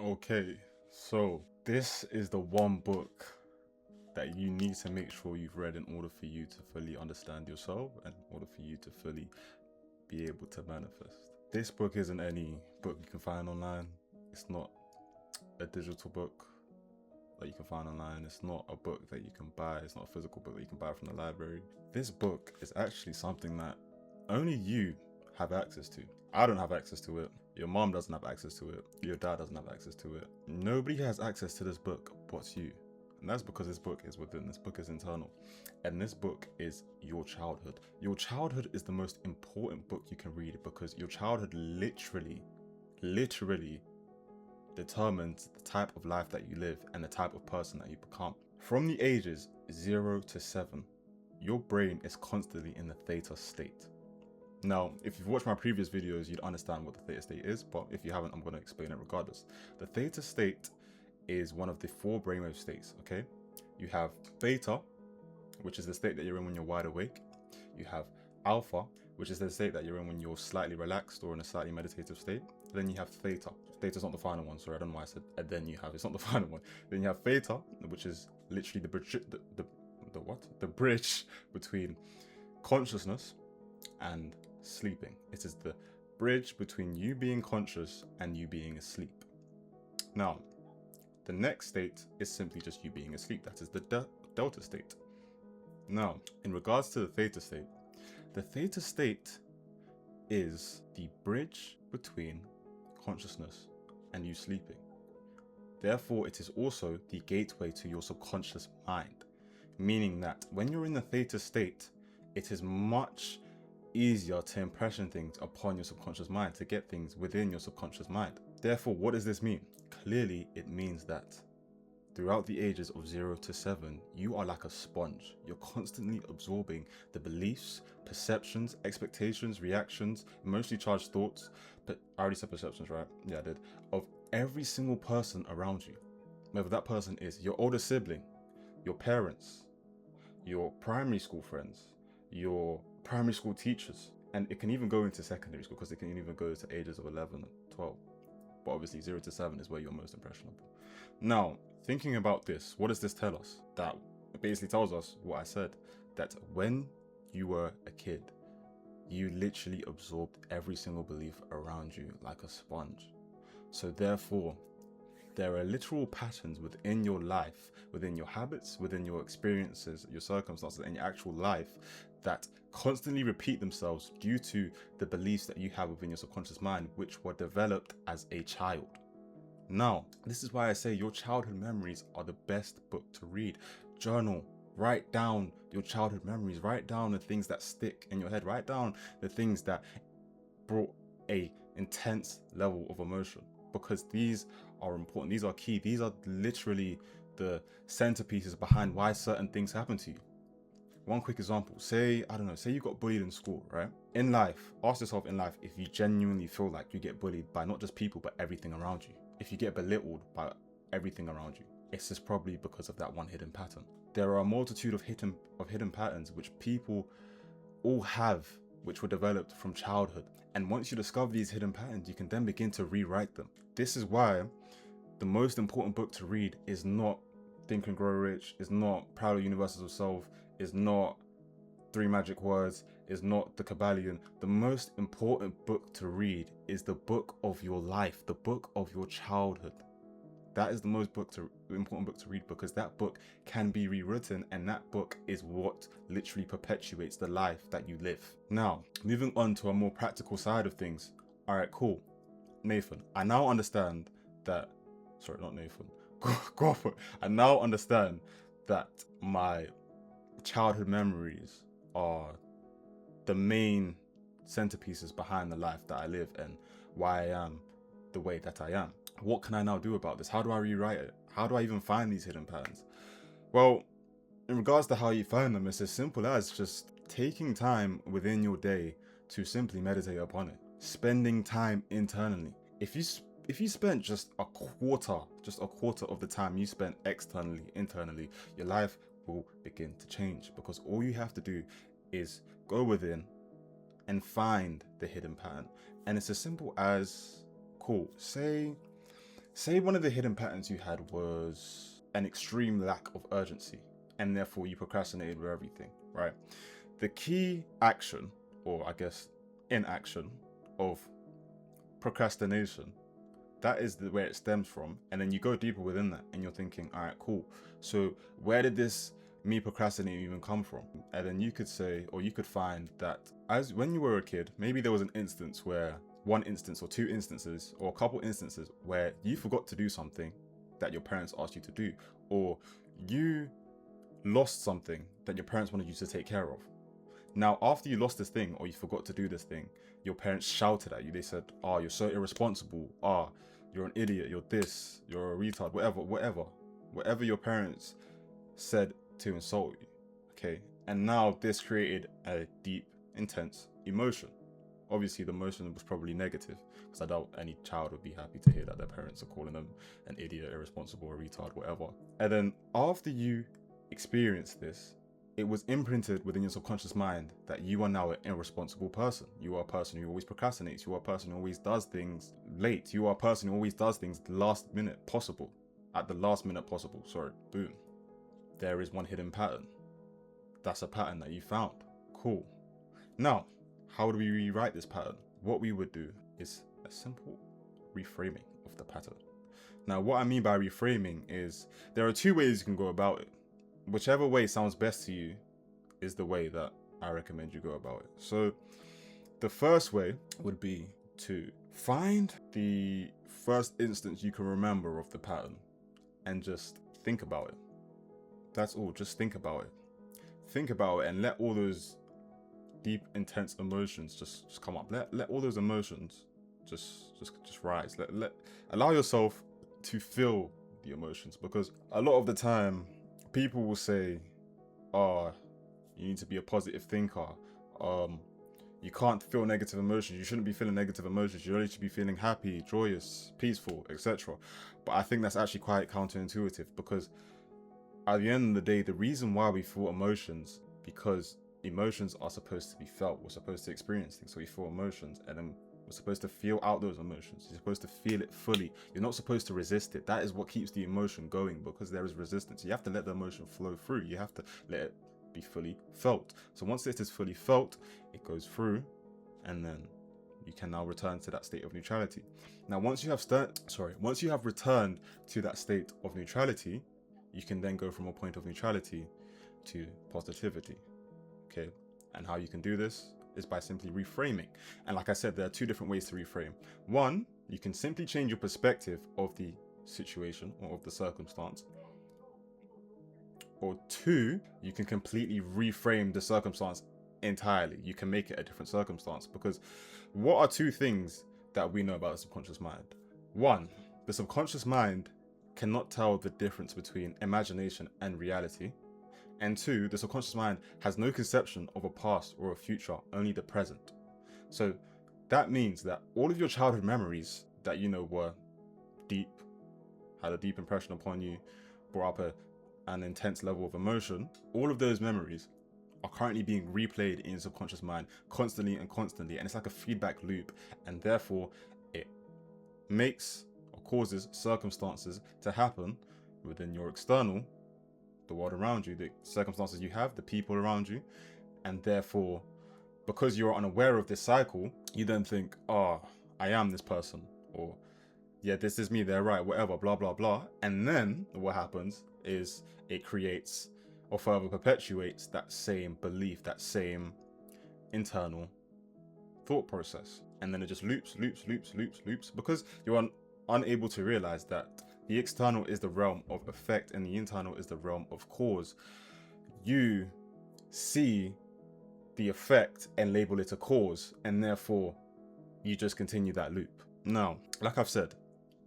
Okay, so this is the one book that you need to make sure you've read in order for you to fully understand yourself and in order for you to fully be able to manifest. This book isn't any book you can find online. It's not a digital book that you can find online. It's not a book that you can buy. It's not a physical book that you can buy from the library. This book is actually something that only you have access to. I don't have access to it. Your mom doesn't have access to it. Your dad doesn't have access to it. Nobody has access to this book but you. And that's because this book is within, this book is internal. And this book is your childhood. Your childhood is the most important book you can read because your childhood literally determines the type of life that you live and the type of person that you become. From the ages 0 to 7, your brain is constantly in the theta state. Now, if you've watched my previous videos, you'd understand what the theta state is, but if you haven't, I'm going to explain it regardless. The theta state is one of the 4 brainwave states, okay? You have theta, which is the state that you're in when you're wide awake. You have alpha, which is the state that you're in when you're slightly relaxed or in a slightly meditative state. Then you have theta. Theta's not the final one, sorry, I don't know why I said and then you have, it's not the final one. Then you have theta, which is literally the bridge between consciousness and sleeping. It is the bridge between you being conscious and you being asleep. Now, the next state is simply just you being asleep. That is the delta state. Now, in regards to the theta state is the bridge between consciousness and you sleeping. Therefore, it is also the gateway to your subconscious mind, meaning that when you're in the theta state, it is much easier to impression things upon your subconscious mind, to get things within your subconscious mind. Therefore, what does this mean? Clearly, it means that throughout the ages of 0 to 7, you are like a sponge. You're constantly absorbing the beliefs, perceptions, expectations, reactions, emotionally charged thoughts, but I already said perceptions, right? Yeah, I did. Of every single person around you. Whether that person is your older sibling, your parents, your primary school friends, your primary school teachers, and it can even go into secondary school because it can even go to ages of 11, 12. But obviously 0 to 7 is where you're most impressionable. Now, thinking about this, what does this tell us? That it basically tells us what I said, that when you were a kid, you literally absorbed every single belief around you like a sponge. So therefore, there are literal patterns within your life, within your habits, within your experiences, your circumstances, and your actual life that constantly repeat themselves due to the beliefs that you have within your subconscious mind, which were developed as a child. Now, this is why I say your childhood memories are the best book to read. Journal, write down your childhood memories, write down the things that stick in your head, write down the things that brought a intense level of emotion, because these are important, these are key, these are literally the centerpieces behind why certain things happen to you. One quick example, say, I don't know, say you got bullied in school, right? In life, ask yourself in life if you genuinely feel like you get bullied by not just people, but everything around you. If you get belittled by everything around you, it's just probably because of that one hidden pattern. There are a multitude of hidden patterns which people all have, which were developed from childhood. And once you discover these hidden patterns, you can then begin to rewrite them. This is why the most important book to read is not Think and Grow Rich, is not Proud of Universals of Self, is not 3 Magic Words, is not The Kabbalion. The most important book to read is the book of your life, the book of your childhood. That is the most important book to read, because that book can be rewritten, and that book is what literally perpetuates the life that you live. Now, moving on to a more practical side of things. All right, cool. Nathan, I now understand that, sorry, not Nathan, Crawford, I now understand that my childhood memories are the main centerpieces behind the life that I live and why I am the way that I am. What can I now do about this? How do I rewrite it? How do I even find these hidden patterns? Well, in regards to how you find them, it's as simple as just taking time within your day to simply meditate upon it. Spending time internally. If you spent just a quarter of the time you spent externally, internally, your life will begin to change, because all you have to do is go within and find the hidden pattern. And it's as simple as, cool, say Say one of the hidden patterns you had was an extreme lack of urgency, and therefore you procrastinated with everything, right? The key action, or I guess inaction, of procrastination, that is where it stems from. And then you go deeper within that and you're thinking, all right, cool. So where did this me procrastinating even come from? And then you could say, or you could find that as when you were a kid, maybe there was an instance where one instance or two instances or a couple instances where you forgot to do something that your parents asked you to do, or you lost something that your parents wanted you to take care of. Now, after you lost this thing or you forgot to do this thing, your parents shouted at you. They said, "Oh, you're so irresponsible. You're an idiot. You're this. You're a retard. Whatever your parents said to insult you." Okay, and now this created a deep, intense emotion. Obviously, the emotion was probably negative, because I doubt any child would be happy to hear that their parents are calling them an idiot, irresponsible, a retard, whatever. And then after you experience this, it was imprinted within your subconscious mind that you are now an irresponsible person. You are a person who always procrastinates. You are a person who always does things late. You are a person who always does things at the last minute possible. Sorry, boom. There is one hidden pattern. That's a pattern that you found. Cool. Now, how do we rewrite this pattern? What we would do is a simple reframing of the pattern. Now, what I mean by reframing is there are two ways you can go about it. Whichever way sounds best to you is the way that I recommend you go about it. So the first way would be to find the first instance you can remember of the pattern and just think about it. That's all. Just think about it. Think about it and let all those deep, intense emotions just come up. Let all those emotions just rise. Allow yourself to feel the emotions, because a lot of the time people will say, "Oh, you need to be a positive thinker. You can't feel negative emotions. You shouldn't be feeling negative emotions. You only should be feeling happy, joyous, peaceful, etc." But I think that's actually quite counterintuitive, because at the end of the day, the reason why we feel emotions, because emotions are supposed to be felt. We're supposed to experience things, so we feel emotions, and then we're supposed to feel out those emotions. You're supposed to feel it fully. You're not supposed to resist it. That is what keeps the emotion going, because there is resistance. You have to let the emotion flow through. You have to let it be fully felt. So once it is fully felt, it goes through, and then you can now return to that state of neutrality. Now, once you have returned to that state of neutrality, you can then go from a point of neutrality to positivity. Okay, and how you can do this is by simply reframing. And like I said, there are two different ways to reframe. One, you can simply change your perspective of the situation or of the circumstance. Or two, you can completely reframe the circumstance entirely. You can make it a different circumstance, because what are two things that we know about the subconscious mind? One, the subconscious mind cannot tell the difference between imagination and reality. And two, the subconscious mind has no conception of a past or a future, only the present. So that means that all of your childhood memories that you know were deep, had a deep impression upon you, brought up an intense level of emotion, all of those memories are currently being replayed in your subconscious mind constantly, and it's like a feedback loop, and therefore it makes or causes circumstances to happen within your external, the world around you, the circumstances you have, the people around you, and therefore, because you're unaware of this cycle, you then think, "Oh, I am this person," or "Yeah, this is me, they're right, whatever, blah blah blah." And then what happens is it creates or further perpetuates that same belief, that same internal thought process, and then it just loops, because you're unable to realize that the external is the realm of effect and the internal is the realm of cause. You see the effect and label it a cause, and therefore you just continue that loop. Now, like I've said,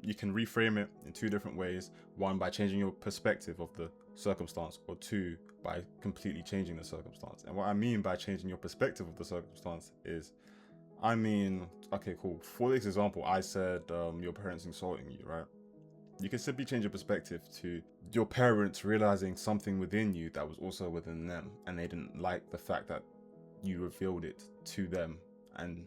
you can reframe it in two different ways. One, by changing your perspective of the circumstance, or two, by completely changing the circumstance. And what I mean by changing your perspective of the circumstance is, okay, cool. For this example, I said your parents insulting you, right? You can simply change your perspective to your parents realizing something within you that was also within them, and they didn't like the fact that you revealed it to them, and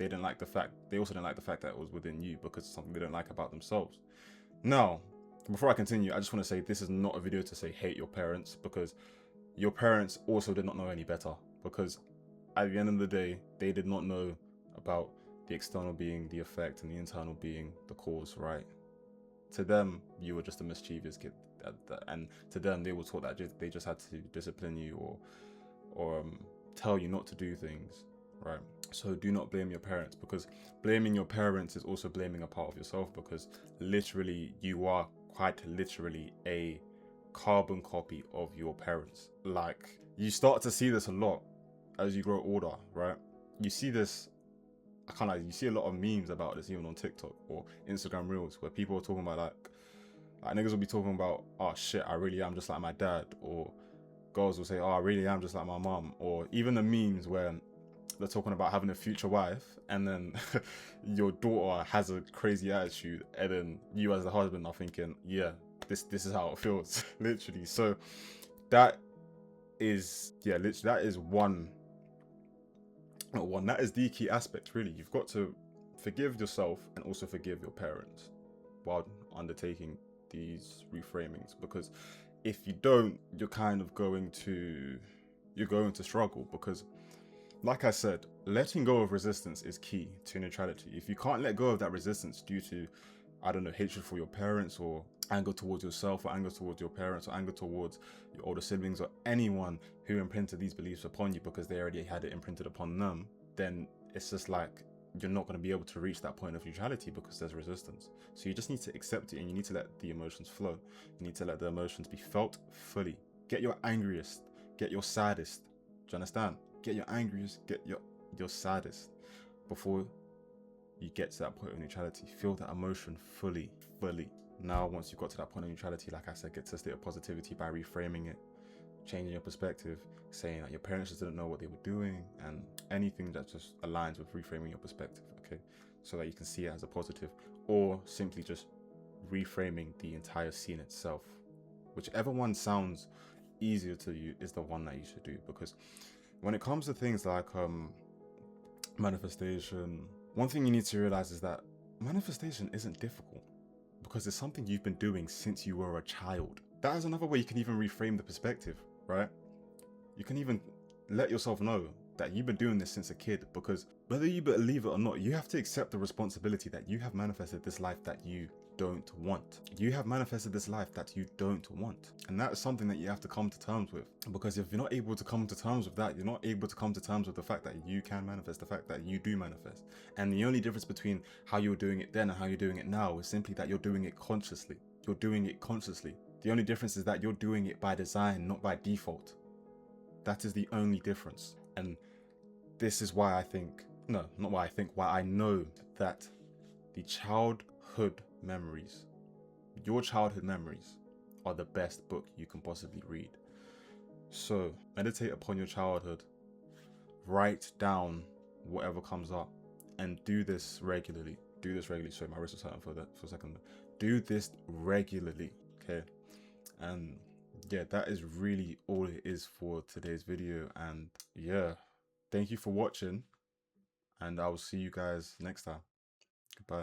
they didn't like the fact, they also didn't like the fact that it was within you because it's something they don't like about themselves. Now, before I continue, I just want to say this is not a video to say hate your parents, because your parents also did not know any better, because at the end of the day, they did not know about the external being the effect and the internal being the cause, right? To them, you were just a mischievous kid, and to them, they were taught that they just had to discipline you or tell you not to do things, right? So do not blame your parents, because blaming your parents is also blaming a part of yourself, because literally you are quite literally a carbon copy of your parents. Like, you start to see this a lot as you grow older, right? You see this, I can't lie, you see a lot of memes about this even on TikTok or Instagram Reels, where people are talking about like niggas will be talking about, oh shit, I really am just like my dad, or girls will say, oh, I really am just like my mom, or even the memes where they're talking about having a future wife, and then your daughter has a crazy attitude, and then you as the husband are thinking, yeah, this is how it feels. Literally. So that is, yeah, literally, that is that is the key aspect, really. You've got to forgive yourself and also forgive your parents while undertaking these reframings, because if you don't, you're going to struggle, because like I said, letting go of resistance is key to neutrality. If you can't let go of that resistance due to, I don't know, hatred for your parents, or anger towards yourself, or anger towards your parents, or anger towards your older siblings, or anyone who imprinted these beliefs upon you because they already had it imprinted upon them, then it's just like, you're not going to be able to reach that point of neutrality because there's resistance. So you just need to accept it, and you need to let the emotions flow. You need to let the emotions be felt fully. Get your angriest, get your saddest. Do you understand? Get your angriest, get your saddest before you get to that point of neutrality. Feel that emotion fully. Now, once you've got to that point of neutrality, like I said, get to a state of positivity by reframing it, changing your perspective, saying that your parents just didn't know what they were doing, and anything that just aligns with reframing your perspective, okay? So that you can see it as a positive, or simply just reframing the entire scene itself. Whichever one sounds easier to you is the one that you should do, because when it comes to things like manifestation, one thing you need to realize is that manifestation isn't difficult, because it's something you've been doing since you were a child. That is another way you can even reframe the perspective, right? You can even let yourself know that you've been doing this since a kid, because whether you believe it or not, you have to accept the responsibility that you have manifested this life that you don't want. You have manifested this life that you don't want. And that is something that you have to come to terms with. Because if you're not able to come to terms with that, you're not able to come to terms with the fact that you can manifest, the fact that you do manifest. And the only difference between how you were doing it then and how you're doing it now is simply that you're doing it consciously. You're doing it consciously. The only difference is that you're doing it by design, not by default. That is the only difference. And this is why I think, no, not why I think, why I know that the childhood memories, your childhood memories, are the best book you can possibly read. So meditate upon your childhood, write down whatever comes up, and do this regularly. Sorry, my wrist was hurting for a second. Do this regularly, okay? And yeah, that is really all it is for today's video. And yeah, thank you for watching, and I will see you guys next time. Goodbye.